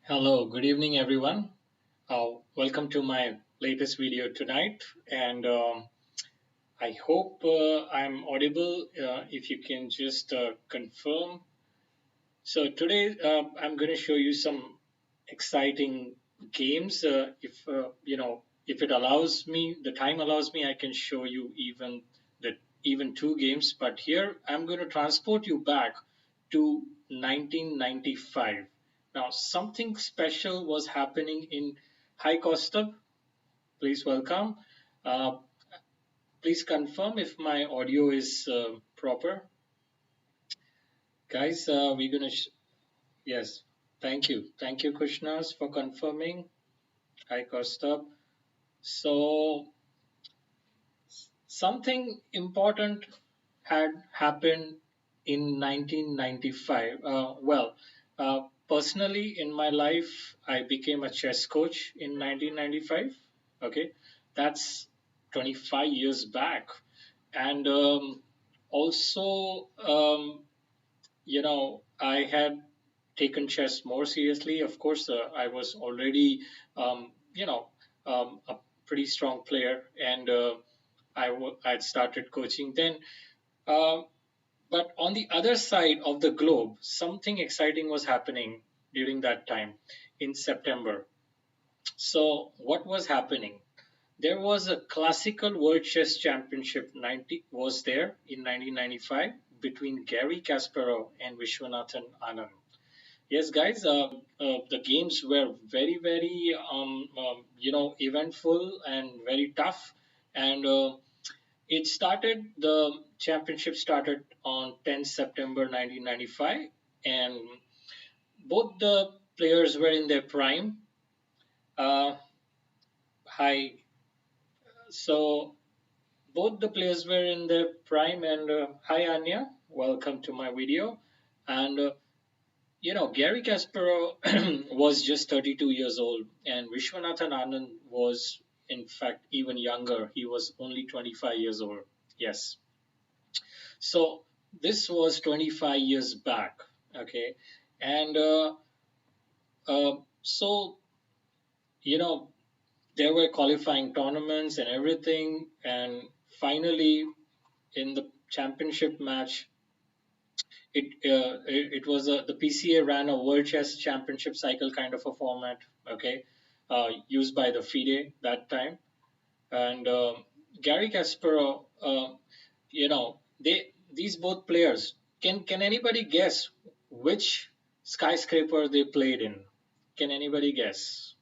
Hello, good evening, everyone. Welcome to my latest video tonight, and I hope I'm audible. If you can just confirm. So today I'm going to show you some exciting games. If it allows me, the time allows me, I can show you even two games. But here I'm going to transport you back to 1995. Now, something special was happening in High Costa. Please welcome. Uh, please confirm if my audio is proper, guys. We're gonna Yes, thank you, Krishnas, for confirming. Hi, Costa. So something important had happened in 1995. Personally, in my life, I became a chess coach in 1995. Okay, that's 25 years back, and also, I had taken chess more seriously. Of course, I was already, a pretty strong player, and I'd started coaching then. Uh, but on the other side of the globe, something exciting was happening during that time in September. So, what was happening? There was a classical World Chess Championship 90 was there in 1995 between Gary Kasparov and Vishwanathan Anand. Yes, guys, the games were very, eventful and very tough. And the championship started on 10th September 1995, and both the players were in their prime. Uh, hi, so both the players were in their prime, and hi, Anya, welcome to my video. And Gary Kasparov was just 32 years old, and Vishwanathan Anand was, in fact, even younger. He was only 25 years old. Yes. So this was 25 years back. Okay. And so, you know, there were qualifying tournaments and everything. And finally, in the championship match, it was the PCA ran a World Chess Championship cycle kind of a format, okay, used by the FIDE that time, and Gary Kasparov, these both players. Can anybody guess which skyscraper they played in? Can anybody guess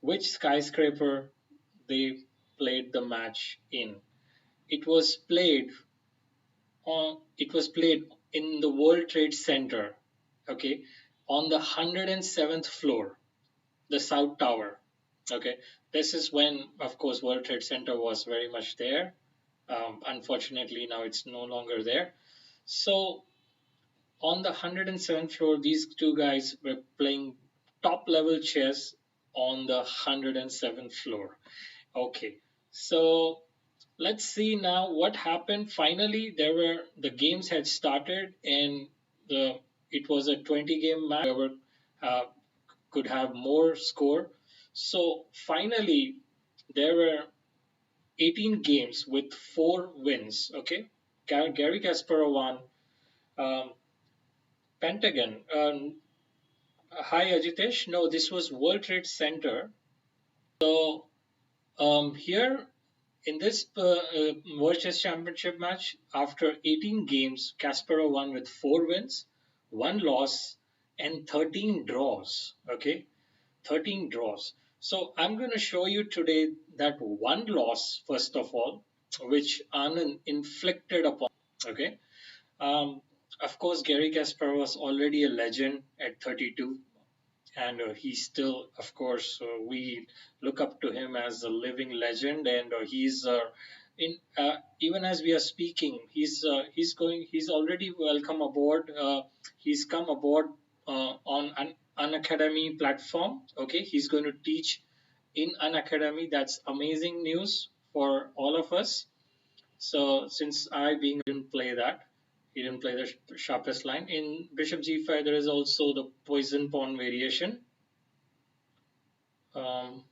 which skyscraper they played the match in? It was played it was played in the World Trade Center, okay, on the 107th floor, the South Tower. Okay, this is when, of course, World Trade Center was very much there. Unfortunately, now it's no longer there. So on the 107th floor, these two guys were playing top level chess on the 107th floor. Okay, so let's see now what happened. Finally, the games had started, and the it was a 20 game match. Whoever uh, could have more score. So finally, there were 18 games with 4 wins. Okay, Gary Kasparov won. Um, Pentagon. Hi, Ajitesh. No, this was World Trade Center. So here in this World Chess Championship match, after 18 games, Kasparov won with 4 wins, 1 loss, and 13 draws. Okay, 13 draws. So I'm going to show you today that 1 loss, first of all, which Anand inflicted upon. Okay. Um, of course, Gary Kasparov was already a legend at 32, and he's still, of course, we look up to him as a living legend, and he's in even as we are speaking, he's already welcome aboard. He's come aboard on an Unacademy platform. Okay, he's going to teach in Unacademy. That's amazing news for all of us. So since I being didn't play that, He didn't play the sharpest line. In bishop g5, there is also the poison pawn variation. Um,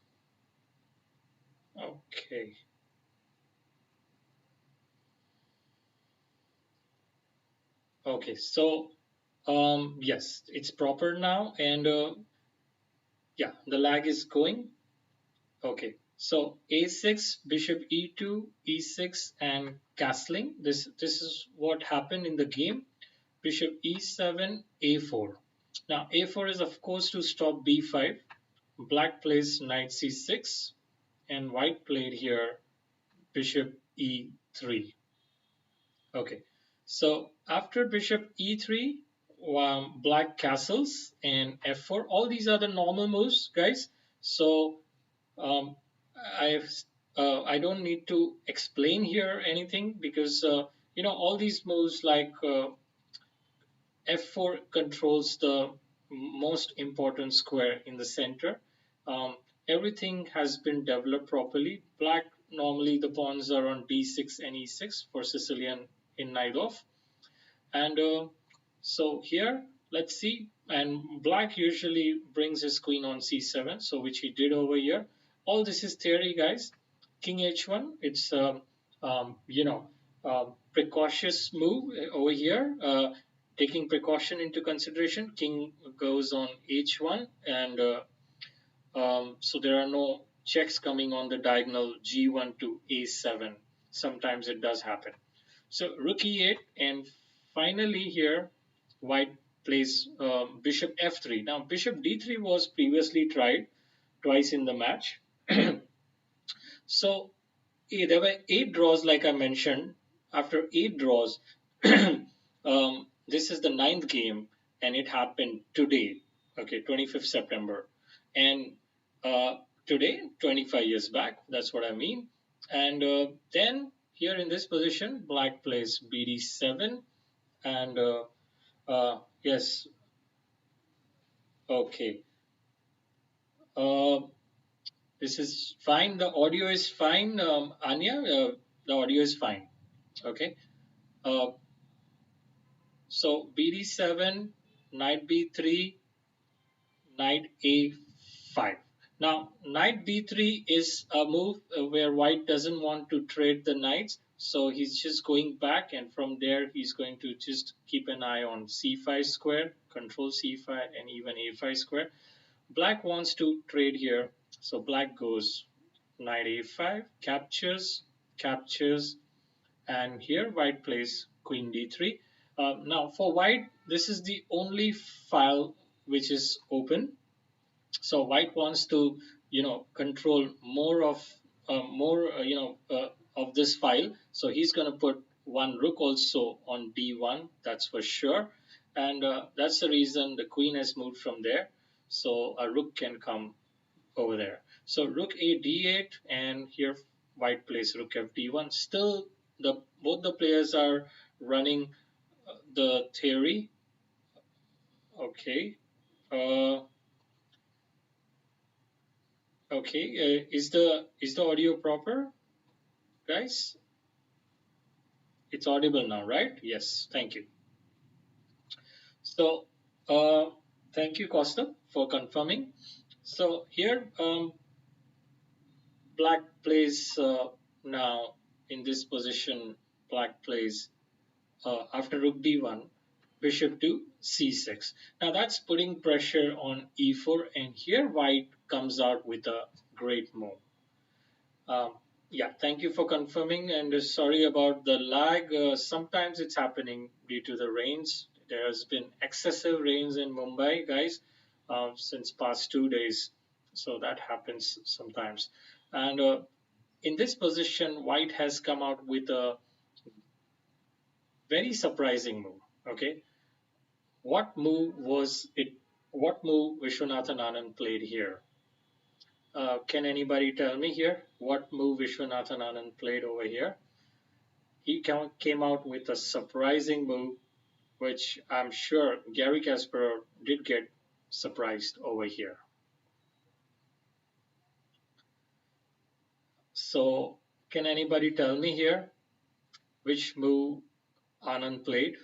okay. Okay, so yes, it's proper now, and yeah, the lag is going. Okay, so a6, bishop e2, e6, and castling. This is what happened in the game. Bishop e7, a4. Now a4 is of course to stop b5. Black plays knight c6, and white played here bishop e3. Okay, so after bishop e3, black castles and f4. All these are the normal moves, guys. So um, I've I don't need to explain here anything because all these moves like f4 controls the most important square in the center. Um, Everything has been developed properly. Black, normally the pawns are on d6 and e6 for Sicilian in Naidov. And so here, let's see. And black usually brings his queen on c7, so which he did over here. All this is theory, guys. King h1, it's precautious move over here. Taking precaution into consideration, king goes on h1, and so there are no checks coming on the diagonal g1 to a7. Sometimes it does happen. So rook e8, and finally here white plays bishop f3. Now bishop d3 was previously tried twice in the match. So there were 8 draws, like I mentioned. After 8 draws, this is the ninth game, and it happened today, okay, 25th September. And today, 25 years back, that's what I mean. And then here in this position, black plays bd7, and yes, okay. Uh, this is fine. The audio is fine, Anya. The audio is fine. Okay. Uh, so bd7, knight b3, knight a5. Now, knight b3 is a move where white doesn't want to trade the knights. So he's just going back, and from there he's going to just keep an eye on c5 square, control c5, and even a5 square. Black wants to trade here. So black goes knight a5, captures, captures, and here white plays queen d3. Now for white, this is the only file which is open. So white wants to, control more of this file. So he's going to put one rook also on d1. That's for sure, and that's the reason the queen has moved from there. So a rook can come over there. So rook a d8, and here white plays rook f d1. Still, the both the players are running the theory. Okay. Uh, okay. Is the audio proper, guys? It's audible now, right? Yes. Thank you. So, thank you, Costa, for confirming. So here, black plays now in this position. Black plays after rook d1, bishop to c6. Now that's putting pressure on e4, and here white comes out with a great move. Um, yeah, thank you for confirming, and sorry about the lag. Sometimes it's happening due to the rains. There has been excessive rains in Mumbai, guys, since past 2 days. So that happens sometimes. And in this position, white has come out with a very surprising move. Okay, what move was it? What move Vishwanathan Anand played here? Can anybody tell me here what move Vishwanathan Anand played over here? He came out with a surprising move, which I'm sure Gary Kasparov did get surprised over here. So, can anybody tell me here which move Anand played?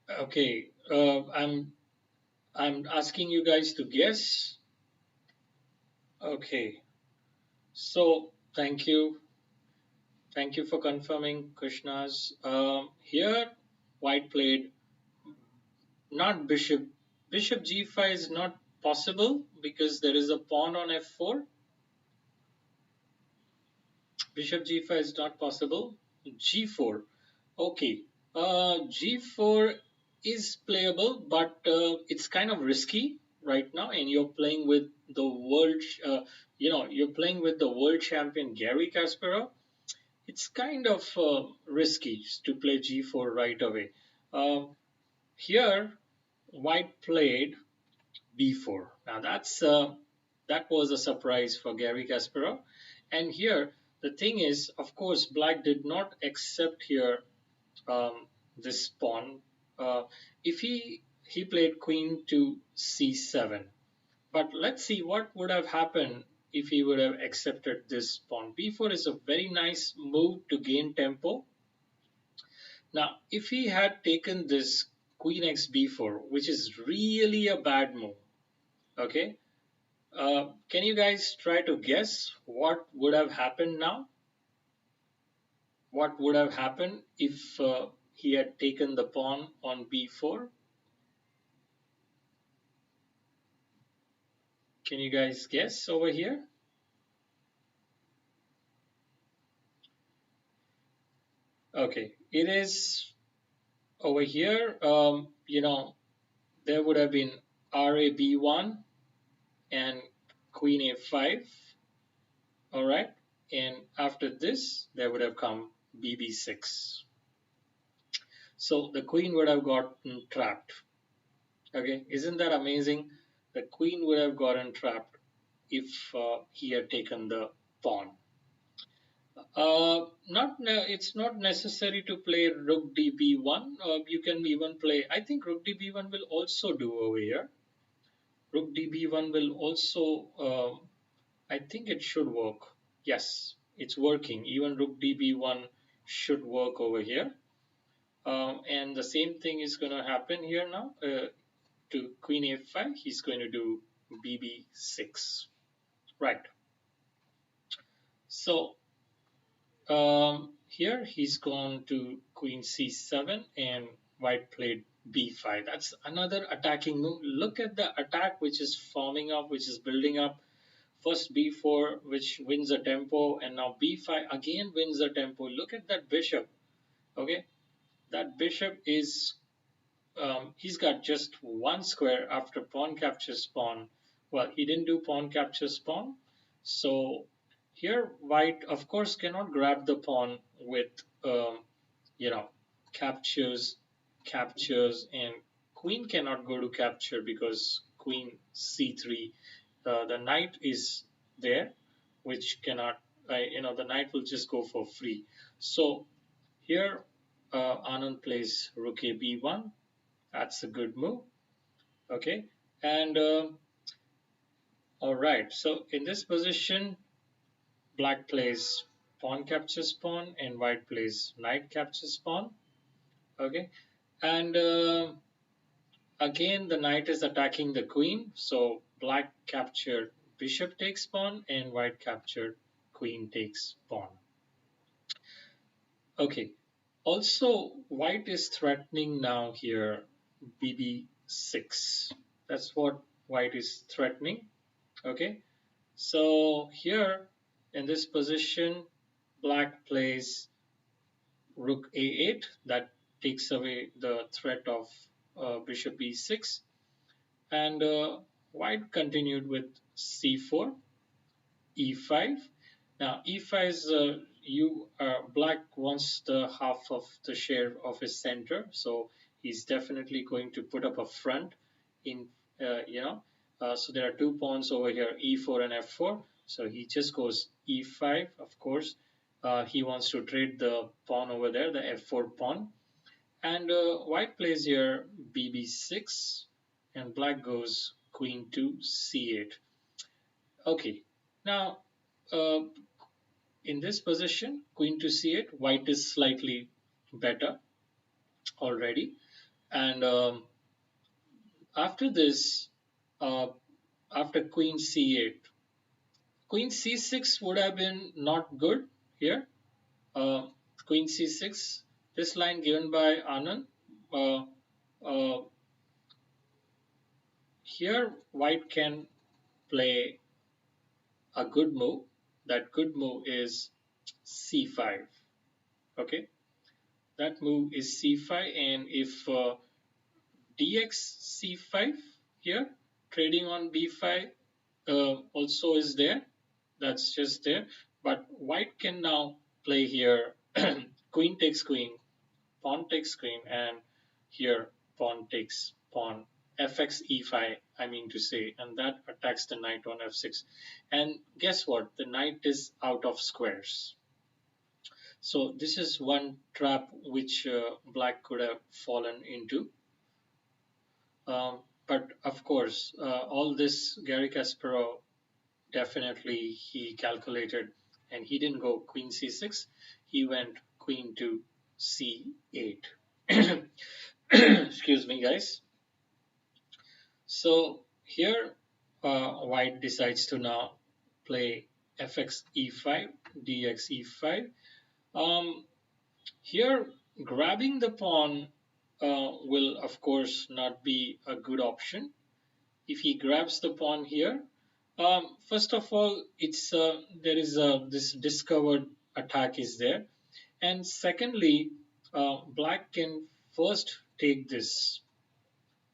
Okay, I'm asking you guys to guess. Okay, so thank you for confirming Krishna's. Here, White played not bishop. Bishop g5 is not possible because there is a pawn on f4. Bishop g5 is not possible. G4. Okay. G4 is playable, but it's kind of risky right now, and you're playing with the you're playing with the world champion Gary Kasparov. It's kind of risky to play G4 right away. Here, White played B4. Now that was a surprise for Gary Kasparov. And here the thing is, of course, Black did not accept here this pawn. Uh, if he played Queen to C7, but let's see what would have happened if he would have accepted this pawn. B4 is a very nice move to gain tempo. Now, if he had taken this Queen X B4, which is really a bad move, okay, can you guys try to guess what would have happened now? What would have happened if he had taken the pawn on b4? Can you guys guess over here? Okay, it is over here. There would have been RA b1 and Queen a5. All right, and after this, there would have come bb6. So the queen would have gotten trapped. Okay, isn't that amazing? The queen would have gotten trapped if he had taken the pawn. It's not necessary to play rook db1. You can even play. I think rook db1 will also do over here. Rook db1 will also. I think it should work. Yes, it's working. Even rook db1 should work over here. And the same thing is going to happen here now. To queen a5, he's going to do bb6. Right. So here he's gone to queen c7 and white played b5. That's another attacking move. Look at the attack which is forming up, which is building up. First b4, which wins the tempo, and now b5 again wins the tempo. Look at that bishop. Okay, that bishop is he's got just one square after pawn captures pawn. Well, he didn't do pawn captures pawn. So here white, of course, cannot grab the pawn with, you know, captures, captures, and queen cannot go to capture because queen c3. The knight is there, which cannot, the knight will just go for free. So here Anand plays rook a b1. That's a good move. Okay. And all right. So in this position, black plays pawn captures pawn and white plays knight captures pawn. Okay. And again, the knight is attacking the queen. So black captured bishop takes pawn and white captured queen takes pawn. Okay. Also, white is threatening now here bb6. That's what white is threatening. Okay, so here in this position, black plays rook a8. That takes away the threat of bishop e6. And white continued with c4, e5. Now e5 is black wants the half of the share of his center, so he's definitely going to put up a front in so there are two pawns over here, e4 and f4. So he just goes e5, of course. He wants to trade the pawn over there, the f4 pawn. And white plays here bb6, and black goes queen to c8. Okay, now uh, in this position, queen to c8, white is slightly better already. And after this, uh, after queen c8, queen c6 would have been not good here. Uh, Queen c6, this line given by Anand. Uh, uh, Here, white can play a good move. That good move is c5. Okay, that move is c5, and if dx c5 here, trading on b5 also is there. That's just there. But white can now play here. Queen takes queen, pawn takes queen, and here pawn takes pawn, fx e5, I mean to say, and that attacks the knight on f6. And guess what? The knight is out of squares. So this is one trap which black could have fallen into. Um, but of course, all this Gary Kasparov definitely he calculated, and he didn't go queen c6. He went queen to c8. Excuse me, guys. So here, white decides to now play fx e5, dx e5. Um, Here, grabbing the pawn will, of course, not be a good option. If he grabs the pawn here, first of all, it's there is this discovered attack is there, and secondly, black can first take this.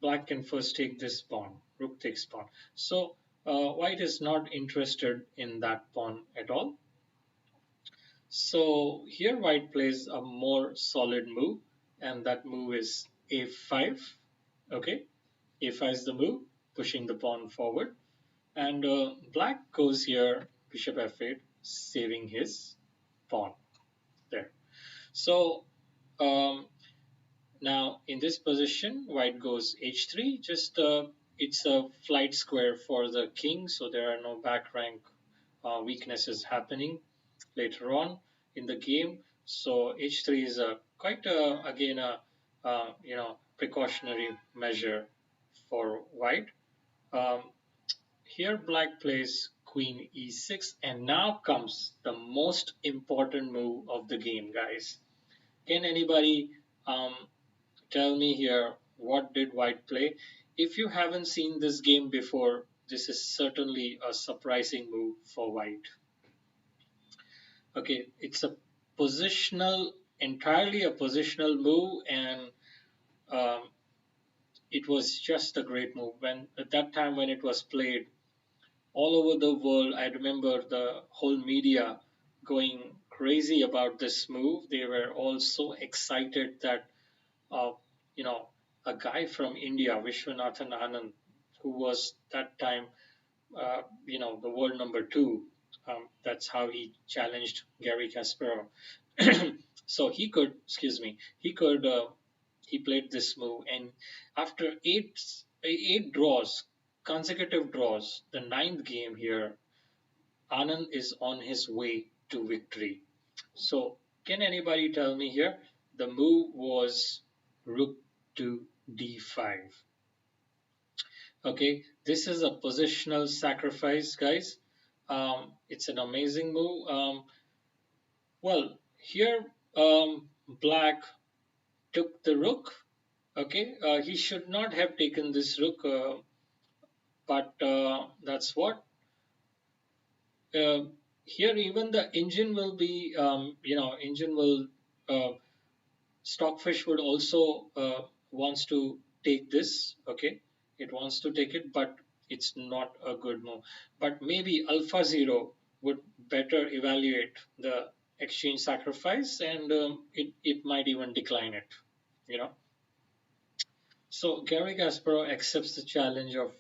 Black can first take this pawn. Rook takes pawn. So white is not interested in that pawn at all. So here white plays a more solid move, and that move is a5. Okay, a5 is the move, pushing the pawn forward. And black goes here, bishop f8, saving his pawn there. So um, now in this position, white goes h3. Just it's a flight square for the king, so there are no back rank weaknesses happening later on in the game. So h3 is a quite again a precautionary measure for white. Um, Here black plays queen e6, and now comes the most important move of the game, guys. Can anybody um, tell me here what did white play? If you haven't seen this game before, this is certainly a surprising move for white. Okay, it's a positional, entirely a positional move, and um, it was just a great move. When at that time when it was played, all over the world, I remember the whole media going crazy about this move. They were all so excited that, uh, you know, a guy from India, Vishwanathan Anand, who was that time, the world number two. That's how he challenged Gary Kasparov. So he played this move, and after eight draws, consecutive draws, the ninth game here, Anand is on his way to victory. So can anybody tell me here? The move was rook to d5. Okay, this is a positional sacrifice, guys. It's an amazing move. Well, here black took the rook. Okay, he should not have taken this rook, but that's what. Uh, Here even the engine will be, engine will, Stockfish would also wants to take this. Okay, it wants to take it, but it's not a good move. But maybe Alpha Zero would better evaluate the exchange sacrifice, and it might even decline it. You know. So Gary Kasparov accepts the challenge of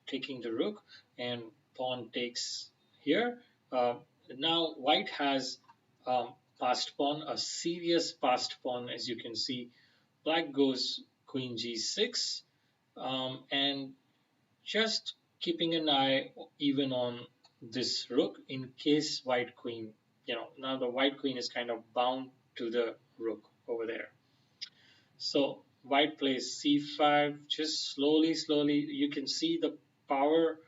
taking the rook, and pawn takes here. Uh, Now white has passed pawn, a serious passed pawn, as you can see. Black goes queen g6, and just keeping an eye even on this rook in case white queen, now the white queen is kind of bound to the rook over there. So white plays c5, just slowly you can see the power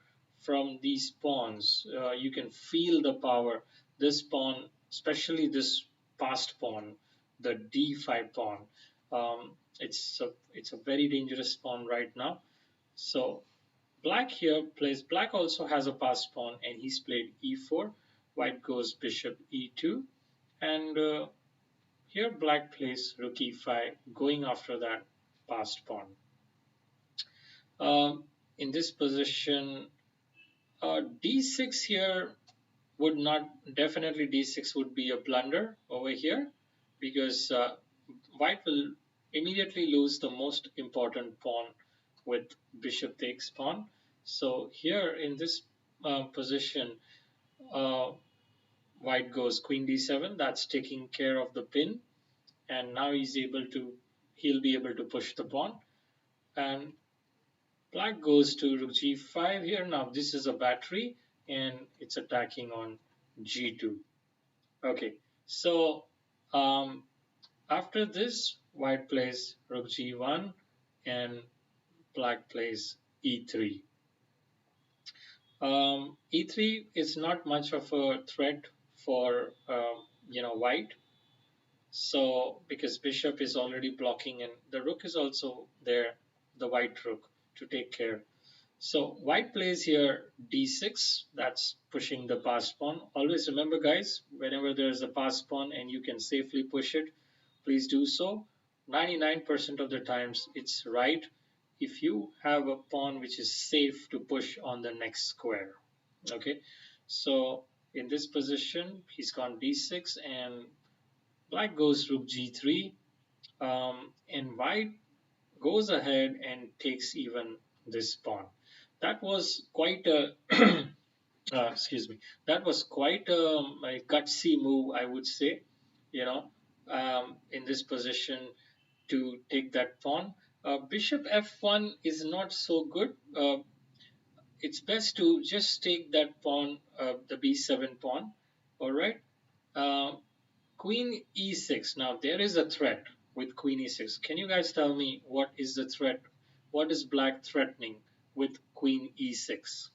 from these pawns. You can feel the power. This pawn, especially this passed pawn, the d5 pawn, it's a very dangerous pawn right now. So black here plays, black also has a passed pawn and he's played e4. White goes bishop e2, and here black plays rook e5, going after that passed pawn. Um, in this position, d6 here would not, definitely d6 would be a blunder over here, because white will immediately lose the most important pawn with bishop takes pawn. So here in this position, uh, white goes queen d7, that's taking care of the pin, and now he'll be able to push the pawn, and black goes to rook g5 here. Now this is a battery and it's attacking on g2. Okay, so um, after this, white plays rook g1 and black plays e3. E3 is not much of a threat for white. So because bishop is already blocking and the rook is also there, the white rook, to take care. So white plays here d6, that's pushing the passed pawn. Always remember guys, whenever there's a passed pawn and you can safely push it, please do so. 99% of the times it's right if you have a pawn which is safe to push on the next square. Okay, so in this position he's gone d6 and black goes rook g3, and white goes ahead and takes even this pawn. That was quite a excuse me. That was quite a gutsy move, I would say. You know, in this position to take that pawn. Bishop f1 is not so good. It's best to just take that pawn, the b7 pawn. All right. Uh, Queen e6. Now there is a threat with queen e6. Can you guys tell me what is the threat? What is black threatening with queen e6?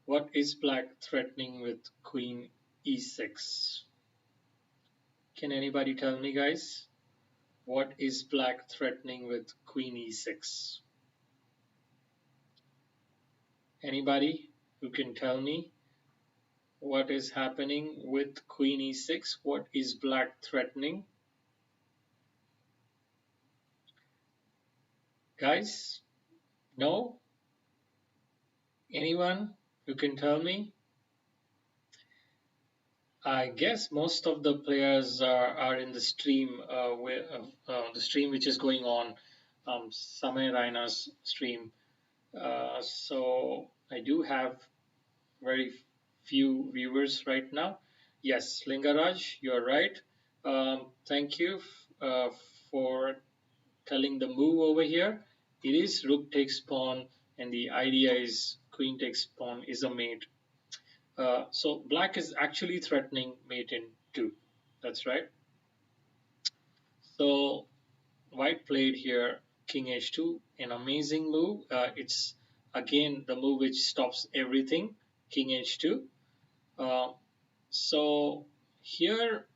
What is black threatening with queen e6? Can anybody tell me, guys? What is black threatening with queen e6? Anybody who can tell me what is happening with queen e6? What is black threatening? Guys, no? Anyone who can tell me? I guess most of the players are in the stream, the stream which is going on, Samay Raina's stream. So I do have very few viewers right now. Yes, Lingaraj, you're right. Thank you for telling the move over here. It is rook takes pawn, and the idea is queen takes pawn is a mate. So black is actually threatening mate in 2. That's right. So white played here king h2, an amazing move. It's again the move which stops everything, king h2. Uh, so here,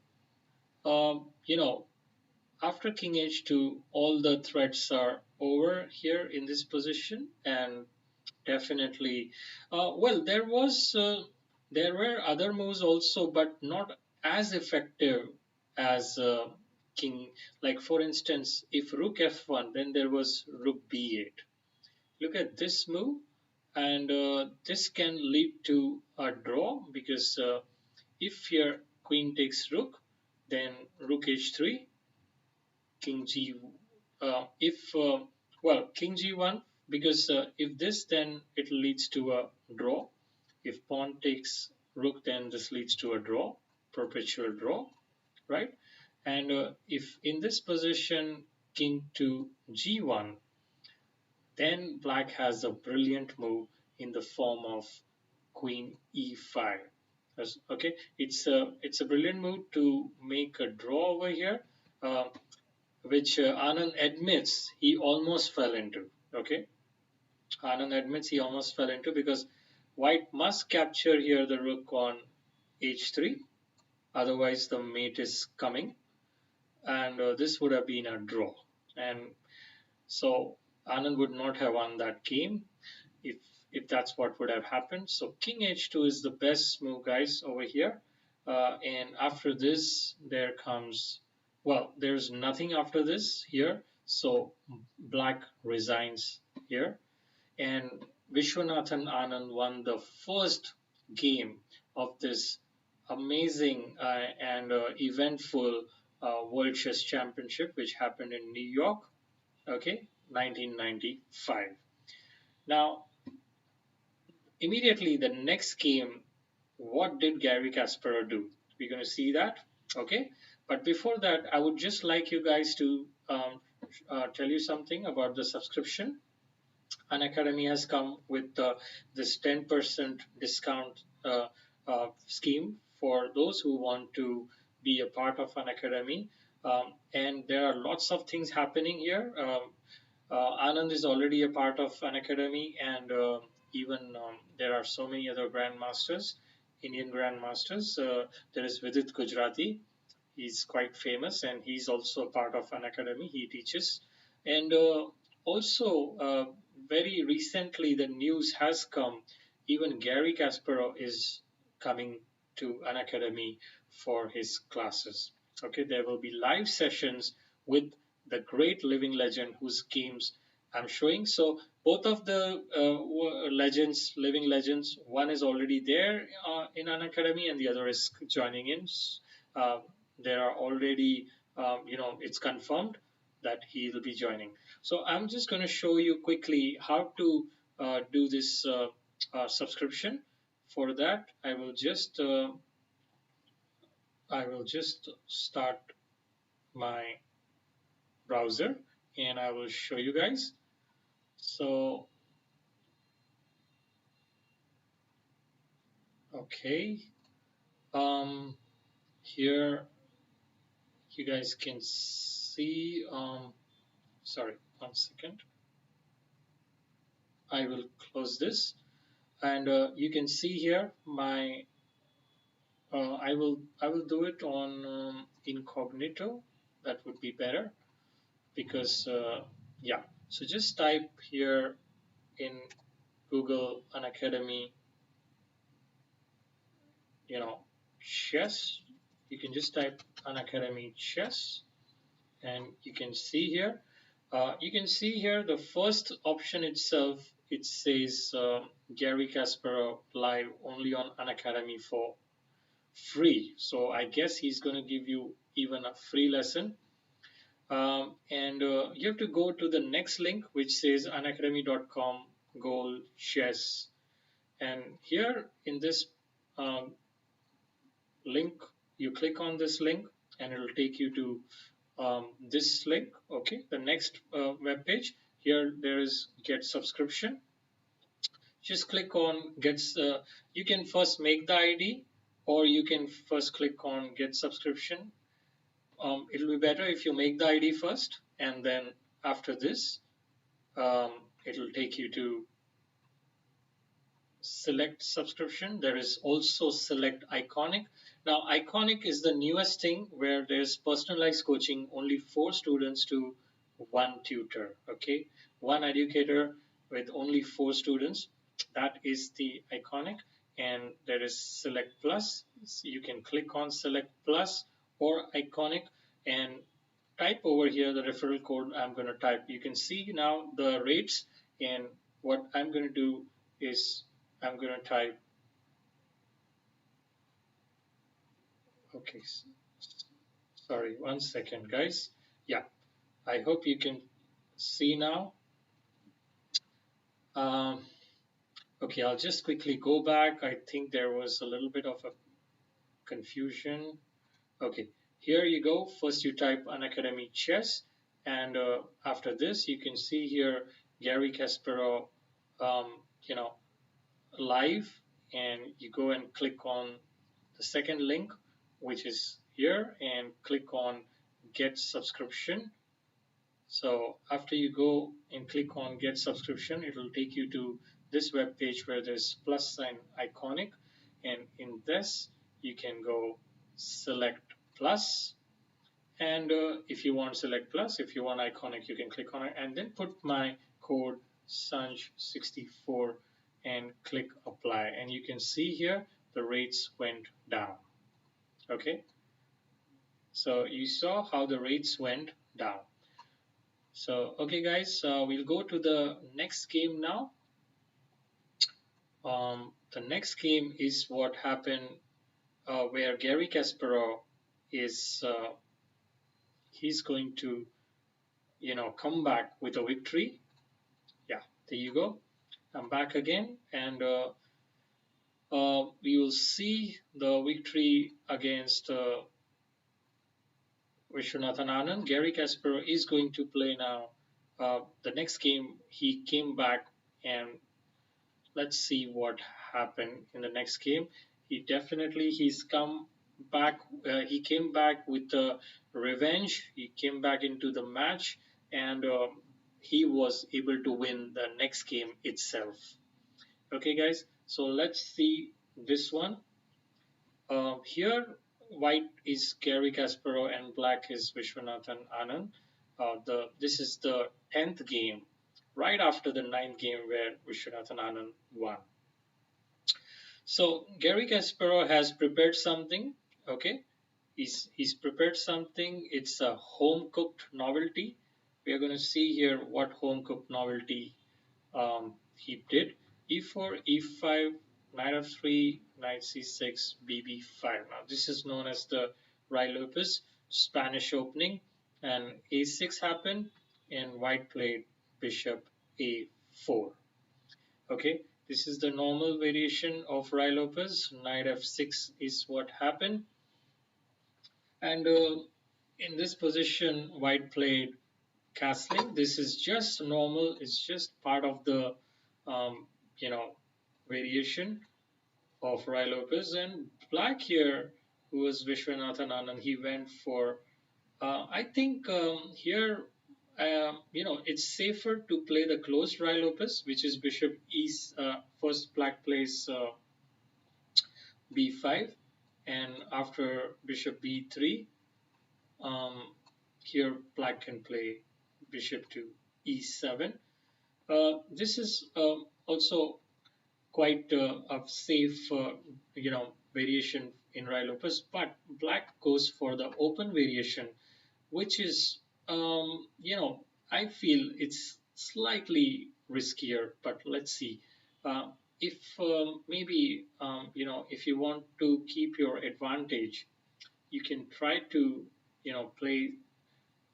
you know, after king h2, all the threats are over here in this position, and definitely. Well, there were other moves also, but not as effective as king. Like for instance, if rook f1, then there was rook b8. Look at this move, and this can lead to a draw because if here queen takes rook, then rook h3, king g, if well king g1, because if this, then it leads to a draw. If pawn takes rook, then this leads to a draw, perpetual draw, right? And if in this position king to g1, then black has a brilliant move in the form of queen e5. Okay, it's a brilliant move to make a draw over here. uh, which Anand admits he almost fell into. Okay, Anand admits he almost fell into because white must capture here the rook on h3, otherwise the mate is coming, and this would have been a draw. And so Anand would not have won that game if that's what would have happened. So king h2 is the best move, guys, over here. And after this, there comes, well, there's nothing after this here. So black resigns here. And Vishwanathan Anand won the first game of this amazing and eventful World Chess Championship, which happened in New York, okay, 1995. Now, immediately the next game, what did Gary Kasparov do? We're going to see that, okay? But before that, I would just like you guys to tell you something about the subscription. Unacademy has come with this 10% discount scheme for those who want to be a part of Unacademy. And there are lots of things happening here. Anand is already a part of Unacademy, and even there are so many other grandmasters, Indian grandmasters. There is Vidit Gujarati. He's quite famous, and he's also a part of Unacademy. He teaches, and also very recently the news has come. Even Gary Kasparov is coming to Unacademy for his classes. Okay, there will be live sessions with the great living legend whose games I'm showing. So both of the legends, living legends, one is already there in Unacademy, and the other is joining in. Uh, there are already, it's confirmed that he will be joining. So I'm just going to show you quickly how to do this subscription. For that, I will just start my browser and I will show you guys. So, okay, here you guys can see. Sorry, 1 second. I will close this, and you can see here my. I will do it on incognito. That would be better because yeah. So just type here in Google Unacademy, you know, chess. You can just type Unacademy chess, and you can see here. You can see here the first option itself. It says Gary Kasparov live only on Unacademy for free. So I guess he's going to give you even a free lesson. And you have to go to the next link, which says unacademy.com gold chess. And here in this um, link, you click on this link and it will take you to this link. Okay, the next web page. Here there is get subscription. Just click on gets. You can first make the ID, or you can first click on get subscription. It'll be better if you make the ID first, and then after this, um, it'll take you to select subscription. There is also select iconic. Now iconic is the newest thing where there's personalized coaching, only 4 students to 1 tutor. Okay, one educator with only 4 students. That is the iconic. And there is select plus. So you can click on select plus or iconic and type over here the referral code I'm going to type. You can see now the rates, and what I'm going to do is I'm going to type, okay, sorry, 1 second, guys. Yeah, I hope you can see now. Um, okay, I'll just quickly go back. I think there was a little bit of a confusion. Okay, here you go. First, you type Unacademy Chess, and after this, you can see here Gary Kasparov, um, you know, live, and you go and click on the second link, which is here, and click on get subscription. So after you go and click on get subscription, it will take you to this web page where there's plus sign iconic, and in this you can go select plus, and if you want select plus, if you want iconic, you can click on it and then put my code Sanj64 and click apply, and you can see here the rates went down. Okay, so you saw how the rates went down. So, okay, guys, we'll go to the next game now. The next game is what happened where Gary Kasparov is he's going to come back with a victory. Yeah, there you go. I'm back again, and we will see the victory against Vishwanathan Anand. Gary Kasparov is going to play now. The next game he came back, and let's see what happened in the next game. He's come back. He came back with the revenge. He came back into the match, and he was able to win the next game itself. Okay, guys. So let's see this one. Here, white is Gary Kasparov and black is Vishwanathan Anand. This is the 10th game, right after the ninth game where Vishwanathan Anand won. So Gary Kasparov has prepared something. Okay, he's prepared something. It's a home cooked novelty. We are going to see here what home cooked novelty he did. E4, E5, Knight of 3, Knight C6, BB5. Now this is known as the Ruy Lopez Spanish opening, and A6 happened, and white played Bishop A4. Okay, this is the normal variation of Ruy Lopez. Knight F6 is what happened, and in this position, white played castling. This is just normal. It's just part of the um, you know variation of Ruy Lopez, and black here, who was Vishwanathan Anand, he went for I think here it's safer to play the closed Ruy Lopez, which is Bishop East. First black plays B5, and after Bishop B3, um, here black can play Bishop to E7. This is also quite a safe, variation in Ruy Lopez, but black goes for the open variation, which is, I feel it's slightly riskier, but let's see. Uh, if maybe, if you want to keep your advantage, you can try to, play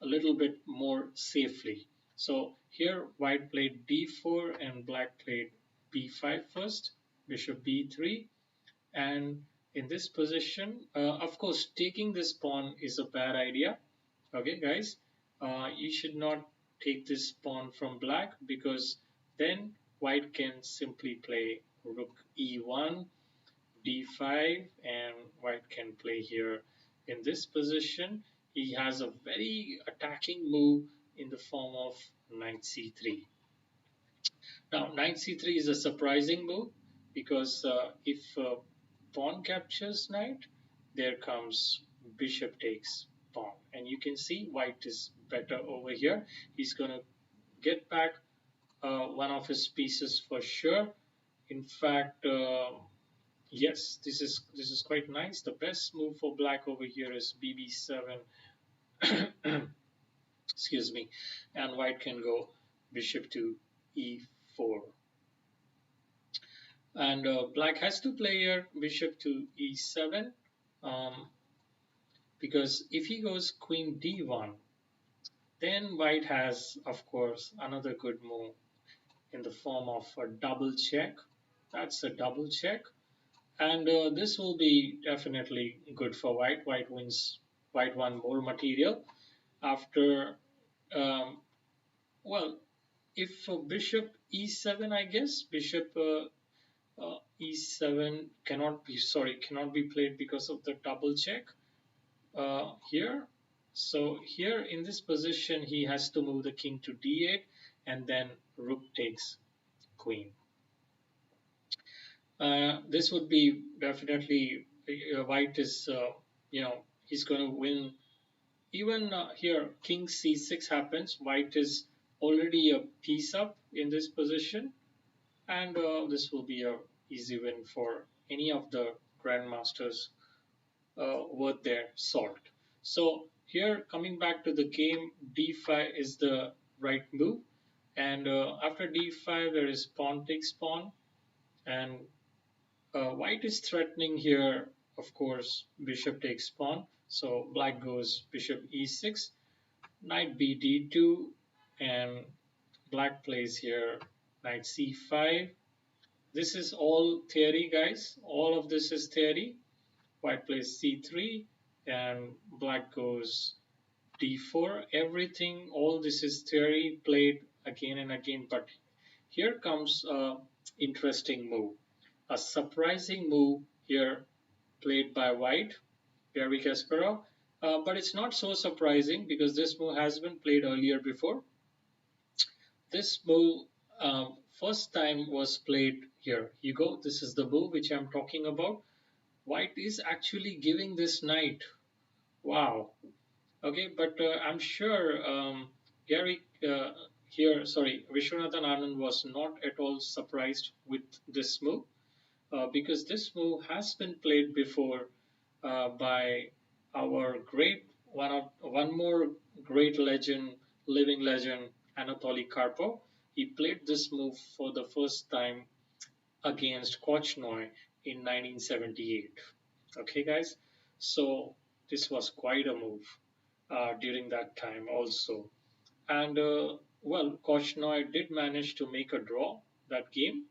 a little bit more safely. So here white played d4 and black played b5 first, bishop b3, and in this position, of course, taking this pawn is a bad idea. Okay, guys, you should not take this pawn from black, because then white can simply play rook e1, d5, and white can play here in this position. He has a very attacking move in the form of knight c3. Now, knight c3 is a surprising move, because if pawn captures knight, there comes bishop takes pawn. And you can see white is better over here. He's going to get back one of his pieces for sure. In fact, yes, this is quite nice. The best move for black over here is bb7. Excuse me, and white can go bishop to e4. And black has to play here bishop to e7, um, because if he goes queen d1, then white has, of course, another good move in the form of a double check. That's a double check, and this will be definitely good for white. White wins. White won more material after. Um, well, if bishop e7, I guess bishop e7 cannot be played because of the double check here. So here in this position, he has to move the king to d8, and then rook takes queen. This would be definitely white is, he's going to win. Even here, king c6 happens. White is already a piece up in this position, and this will be a easy win for any of the grandmasters worth their salt. So here, coming back to the game, d5 is the right move, and after d5 there is pawn takes pawn, and white is threatening here. Of course, bishop takes pawn, so black goes bishop e6, knight b d2, and black plays here knight c5. This is all theory, guys. All of this is theory. White plays c3, and black goes d4. Everything, all this is theory played again and again. But here comes a interesting move, a surprising move here played by white, Gary Kasparov. But it's not so surprising because this move has been played earlier before. This move first time was played here. You go. This is the move which I'm talking about. White is actually giving this knight. Wow. Okay, but I'm sure Gary sorry, Vishwanathan Anand was not at all surprised with this move because this move has been played before by our great one more great legend, living legend, Anatoly Karpov. He played this move for the first time against Korchnoi in 1978. Okay, guys, so this was quite a move during that time also. And well, Korchnoi did manage to make a draw that game.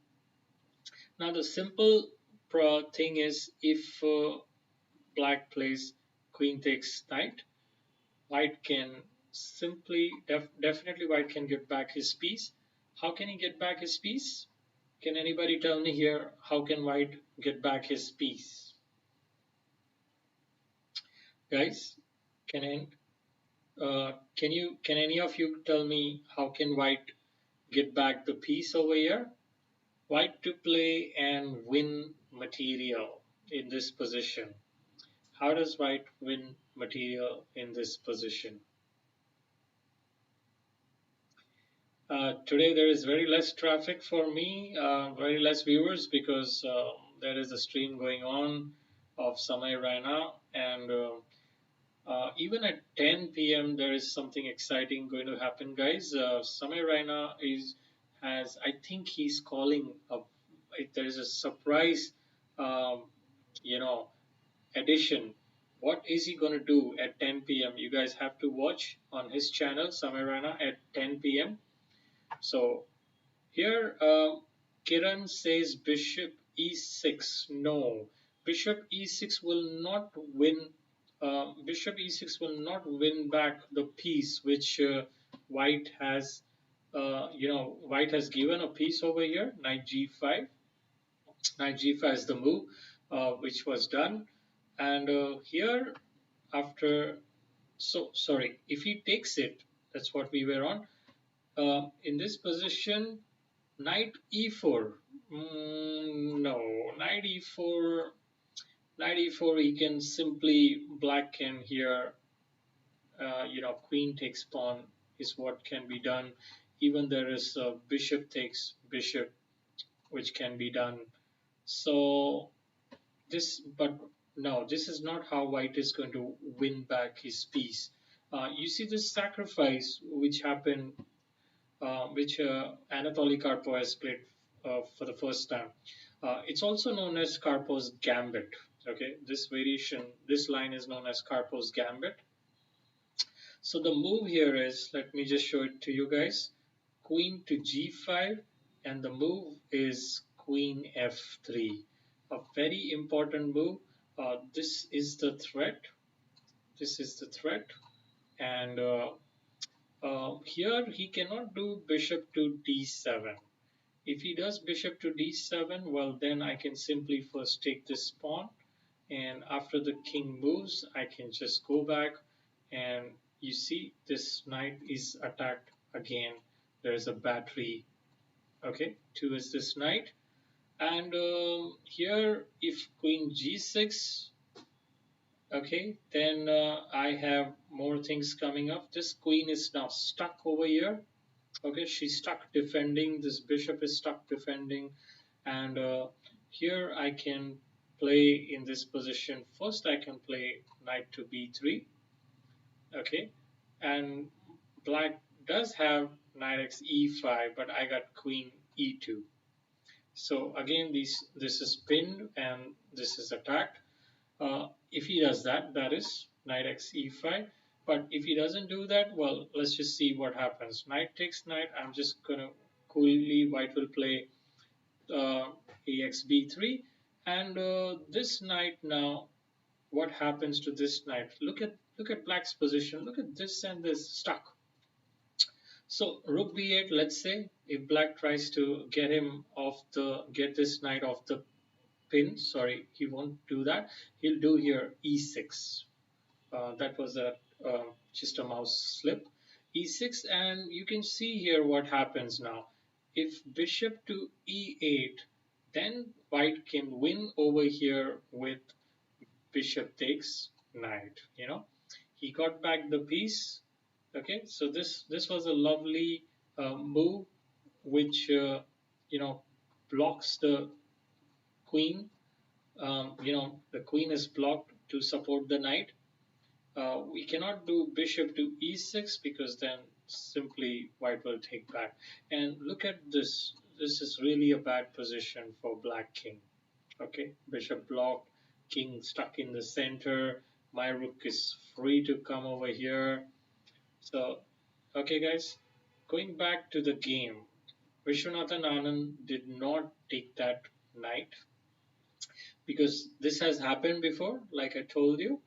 Now, the simple thing is if black plays queen takes knight, white can simply, definitely, white can get back his piece. How can he get back his piece? Can anybody tell me here how can white get back his piece? Guys, can can any of you tell me how can white get back the piece over here? White to play and win material in this position. How does white win material in this position? Today there is very less traffic for me, very less viewers because there is a stream going on of Samay Raina, and even at 10 p.m. there is something exciting going to happen, guys. Samay Raina is has I think he's calling a, there is a surprise, um, you know, edition. What is he going to do at 10 p.m.? You guys have to watch on his channel, Samay Raina, at 10 p.m. So here, Kiran says bishop e6. No, bishop e6 will not win. Bishop e6 will not win back the piece which white has. White has given a piece over here. Knight g5. Knight g5 is the move which was done, and here after. So sorry, if he takes it, that's what we were on. In this position, knight e4. No, knight e4. Knight e4. He can simply black can here. Queen takes pawn is what can be done. Even there is bishop takes bishop, which can be done. So but no, this is not how white is going to win back his piece. You see this sacrifice which happened which Anatoly Karpov has played for the first time. It's also known as Karpov's Gambit. Okay, this variation, this line is known as Karpov's Gambit. So the move here is, let me just show it to you guys, Queen to g5, and the move is Queen f3. A very important move. This is the threat. This is the threat, and here he cannot do bishop to d7. If he does bishop to d7, well then I can simply first take this pawn, and after the king moves I can just go back and you see this knight is attacked again. There is a battery, okay, towards this knight. And here, if queen g6, okay, then I have more things coming up. This queen is now stuck over here. Okay, she's stuck defending. This bishop is stuck defending. And here I can play in this position. First, I can play knight to b3. Okay, and black does have knight x e5, but I got queen e2. So again, this is pinned and this is attacked. If he does that, that is knight x e5. But if he doesn't do that, well, let's just see what happens. Knight takes knight. I'm just gonna coolly, white will play uh, ax b3, and this knight now. What happens to this knight? Look at black's position. Look at this and this stuck. So rook b8. Let's say if black tries to get this knight off the pin. Sorry, he won't do that. He'll do here e6. That was just a mouse slip. E6, and you can see here what happens now. If bishop to e8, then white can win over here with bishop takes knight. He got back the piece. Okay, so this was a lovely move which blocks the queen. The queen is blocked to support the knight. We cannot do bishop to e6 because then simply white will take back. And look at this. This is really a bad position for black king. Okay, bishop blocked, king stuck in the center. My rook is free to come over here. So, okay, guys, going back to the game, Vishwanathan Anand did not take that knight because this has happened before, like I told you,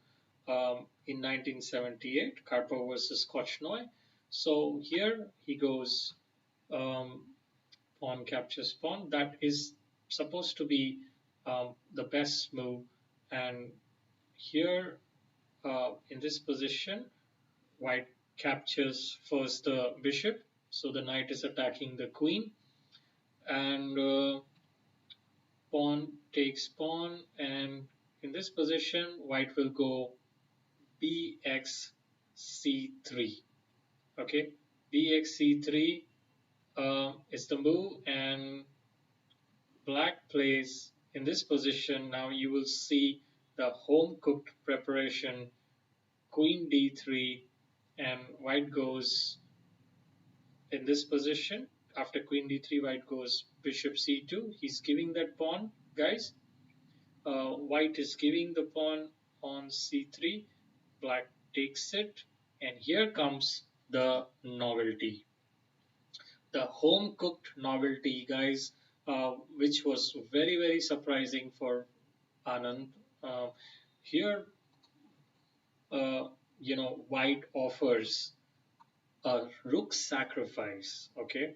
in 1978, Karpov versus Kochnoy. So here he goes um, pawn captures pawn. That is supposed to be the best move. And here in this position, white captures first the bishop. So the knight is attacking the queen. And pawn takes pawn. And in this position, white will go bx c3. Okay, bx c3 is the move, and black plays in this position. Now you will see the home cooked preparation, queen d3, and white goes in this position. After queen d3, white goes bishop c2. He's giving that pawn, guys. White is giving the pawn on c3. Black takes it, and here comes the novelty, the home cooked novelty, guys, which was very, very surprising for Anand. Uh, Here, white offers a rook sacrifice. Okay,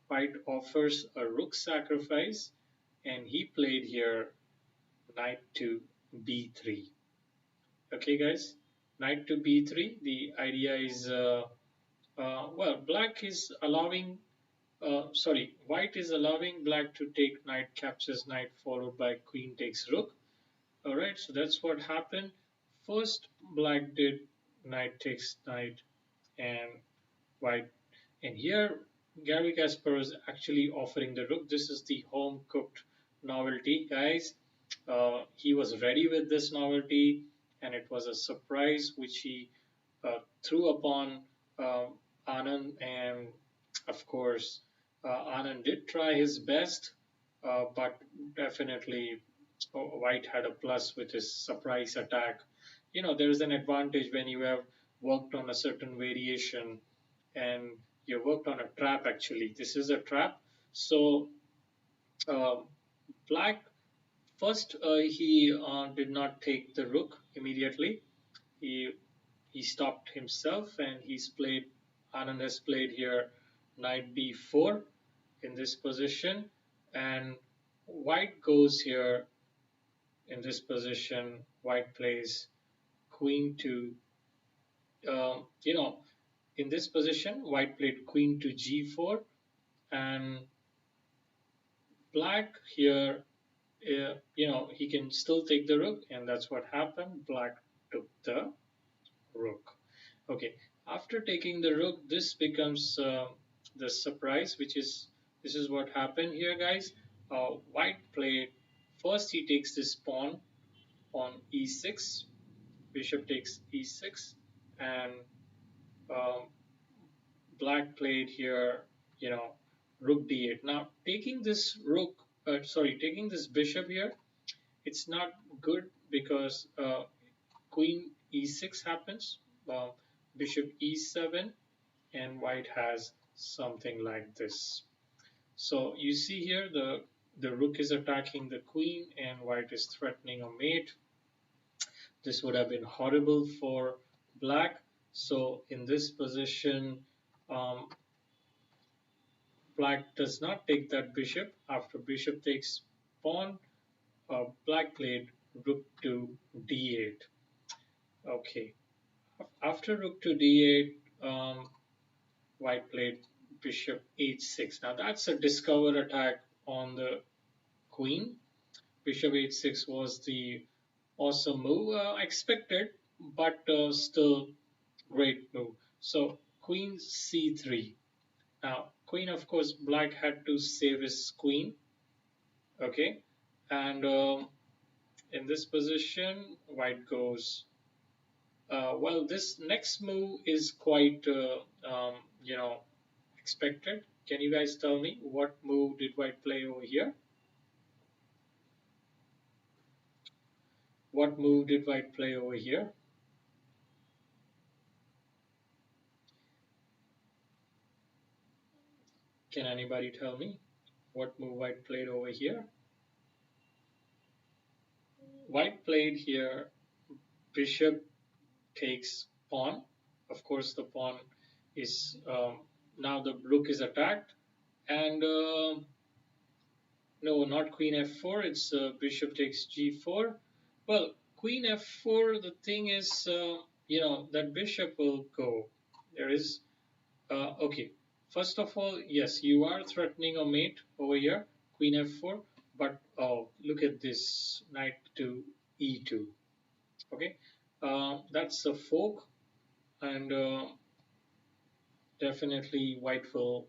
white offers a rook sacrifice, and he played here knight to b3. Okay, guys, knight to b3. The idea is, well, black is allowing sorry, white is allowing black to take knight captures knight followed by queen takes rook. Alright, so that's what happened. First, black did knight takes knight and white. And here, Gary Kasparov is actually offering the rook. This is the home cooked novelty, guys. He was ready with this novelty, and it was a surprise which he threw upon uh, Anand. And of course, Anand did try his best, but definitely White had a plus with his surprise attack. There is an advantage when you have worked on a certain variation and you worked on a trap actually. This is a trap. So uh, black first he did not take the rook immediately. He he stopped himself and he's played. Anand has played here knight b4 in this position, and white goes here in this position. White plays queen to you know, in this position, white played queen to g4, and black here, he can still take the rook, and that's what happened. Black took the rook. Okay, after taking the rook, this becomes the surprise, which is this is what happened here, guys. White played first. He takes this pawn on e6. Bishop takes e6, and um, black played here. You know, rook d8. Now taking this rook, taking this bishop here, it's not good because queen e6 happens, uh, bishop e7, and white has something like this. So you see here the rook is attacking the queen and white is threatening a mate. This would have been horrible for black. So in this position, um, black does not take that bishop. After bishop takes pawn, black played rook to d8. Okay. After rook to d8, white played bishop h6. Now that's a discover attack on the queen. Bishop h6 was the awesome move, expected, but still great move. So queen c3. Now queen, of course, black had to save his queen. Okay, and in this position, white goes. Well, this next move is quite, you know, expected. Can you guys tell me what move did white play over here? What move did white play over here? Can anybody tell me what move white played over here? White played here bishop takes pawn. Of course, the pawn is now the rook is attacked, and no, not queen f4. It's bishop takes g4. Well, queen f4. The thing is, that bishop will go. There is okay. First of all, yes, you are threatening a mate over here, queen f4. But oh, look at this, knight to e2. Okay, that's a fork, and definitely white will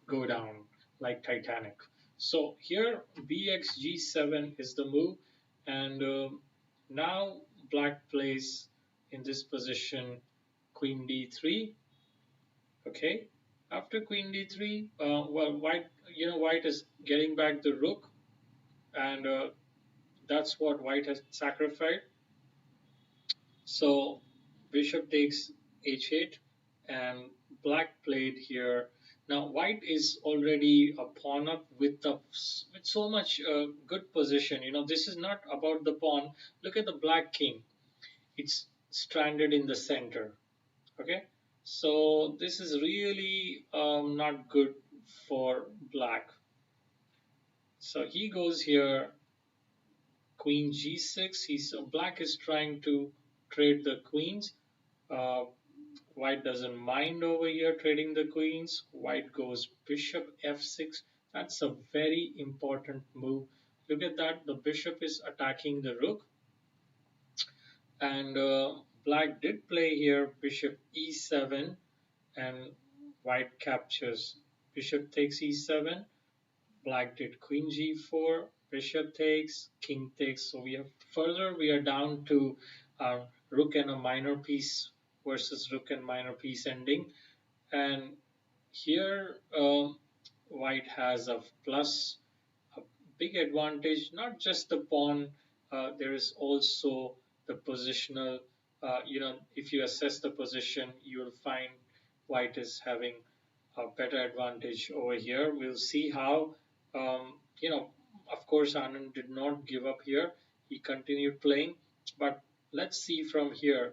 go down like Titanic. So here bxg7 is the move, and now black plays in this position queen d3. Okay, after queen d3, well, white is getting back the rook, and that's what white has sacrificed. So bishop takes h8, and black played here. Now white is already a pawn up with so much good position. This is not about the pawn. Look at the black king. It's stranded in the center. Okay, so this is really not good for black. So he goes here, queen g6. Black is trying to trade the queens. Uh, White doesn't mind over here trading the queens. White goes bishop f6. That's a very important move. Look at that. The bishop is attacking the rook. And black did play here bishop e7, and white captures. Bishop takes e7. Black did queen g4. Bishop takes, king takes. So we are down to rook and a minor piece versus rook and minor piece ending. And here white has a plus, a big advantage, not just the pawn, there is also the positional. If you assess the position, you will find white is having a better advantage over here. We'll see how, of course, Anand did not give up here. He continued playing, but let's see from here,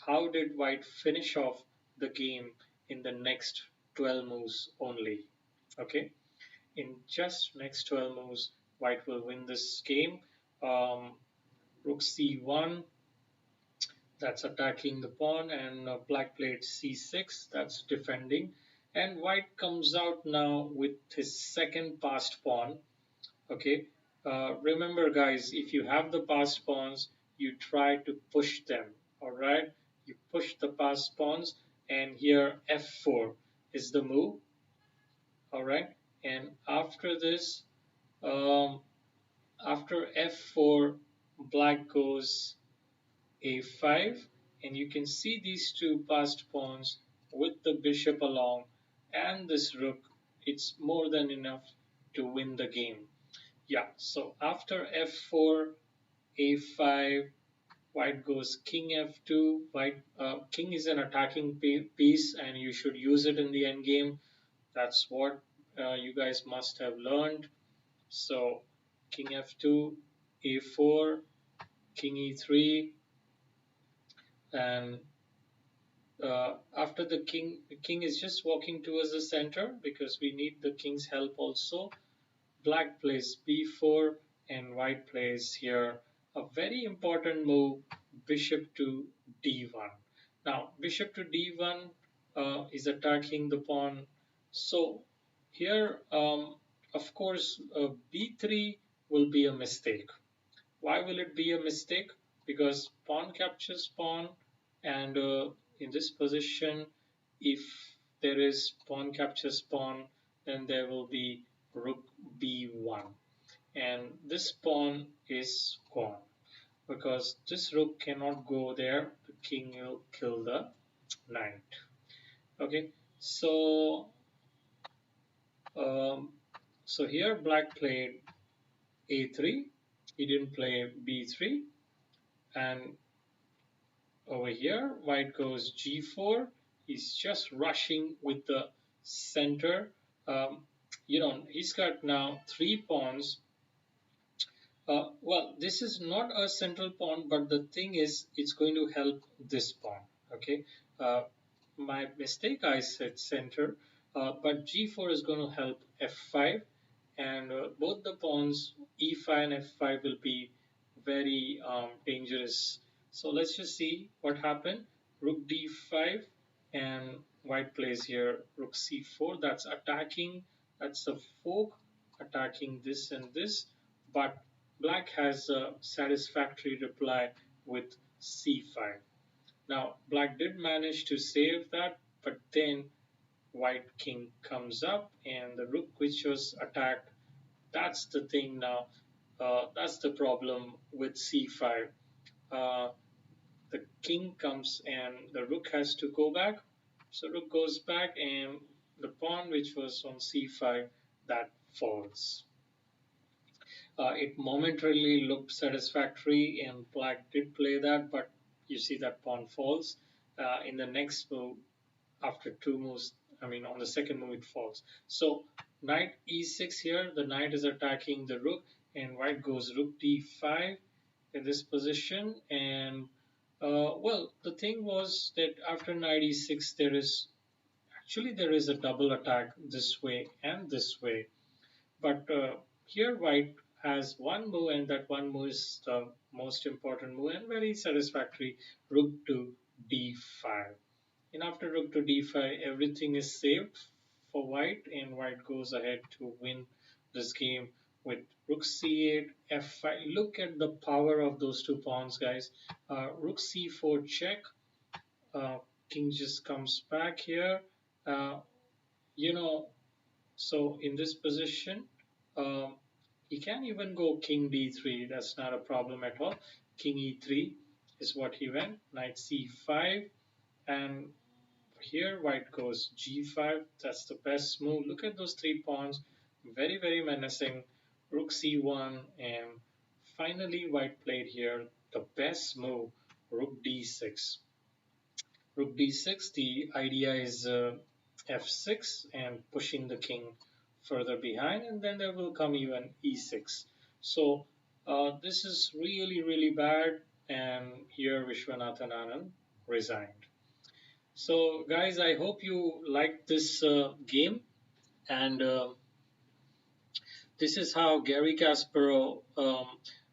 how did white finish off the game in the next 12 moves only? Okay, in just next 12 moves, white will win this game. Rook c1, That's attacking the pawn, and black played c6, that's defending. And white comes out now with his second passed pawn. Okay, remember guys, if you have the passed pawns, you try to push them. All right, you push the passed pawns, and here f4 is the move. All right, and after this, um, after f4, black goes a5, and you can see these two passed pawns with the bishop along and this rook. It's more than enough to win the game. Yeah, so after f4, a5, white goes king f2. King is an attacking piece, and you should use it in the endgame. That's what you guys must have learned. So king f2, a4, king e3, and after the king is just walking towards the center because we need the king's help also. Black plays b4, and white plays here a very important move, bishop to d1. Now bishop to d1 is attacking the pawn. So here, of course, b3 will be a mistake. Why will it be a mistake? Because pawn captures pawn, and in this position, if there is pawn captures pawn, then there will be rook b1, and this pawn is gone because this rook cannot go there. The king will kill the knight. Okay, so um, so here black played a3. He didn't play b3, and over here, white goes g4. He's just rushing with the center. Um, he's got now three pawns. Well, this is not a central pawn, but the thing is, it's going to help this pawn. Okay, uh, my mistake, I said center, but g4 is going to help f5, and both the pawns e5 and f5 will be very dangerous. So let's just see what happened. Rook d5, and white plays here rook c4. That's attacking. That's a fork attacking this and this, but black has a satisfactory reply with c5. Now black did manage to save that, but then white king comes up, and the rook which was attacked, that's the thing now. That's the problem with c5. Uh, the king comes and the rook has to go back. So rook goes back, and the pawn which was on c5, that falls. It momentarily looked satisfactory, and black did play that, but you see that pawn falls. In the next move, after two moves, I mean on the second move it falls. So knight e6 here, the knight is attacking the rook, and white goes rook d5 in this position. And well, the thing was that after knight e6, there is a double attack this way and this way. But here white has one move, and that one move is the most important move and very satisfactory, rook to d5. And after rook to d5, everything is saved for white, and white goes ahead to win this game with rook c8, f5. Look at the power of those two pawns, guys. Rook c4 check. Uh, King just comes back here. Uh, you know, so in this position, um, he can even go king d3. That's not a problem at all. King e3 is what he went. Knight c5, and here white goes g5. That's the best move. Look at those three pawns. Very, very menacing. Rook c1, and finally white played here the best move, rook d6. Rook d6, the idea is f6 and pushing the king further behind, and then there will come even e6. So this is really, really bad, and here Vishwanathan Anand resigned. So guys, I hope you liked this game, and this is how Gary Kasparov,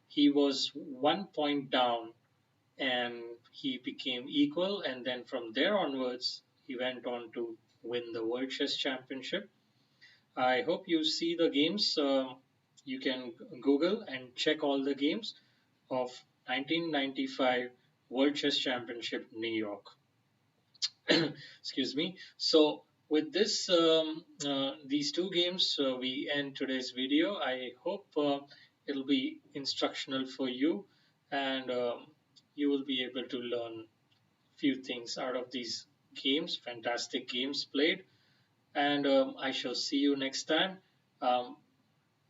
he was 1 point down and he became equal. And then from there onwards, he went on to win the World Chess Championship. I hope you see the games. You can Google and check all the games of 1995 World Chess Championship, New York. Excuse me. So with this, these two games, we end today's video. I hope it'll be instructional for you, and you will be able to learn few things out of these games. Fantastic games played, and I shall see you next time. Um,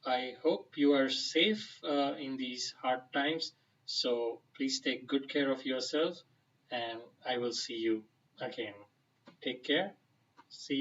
I hope you are safe in these hard times. So please take good care of yourself, and I will see you again. Take care. See you.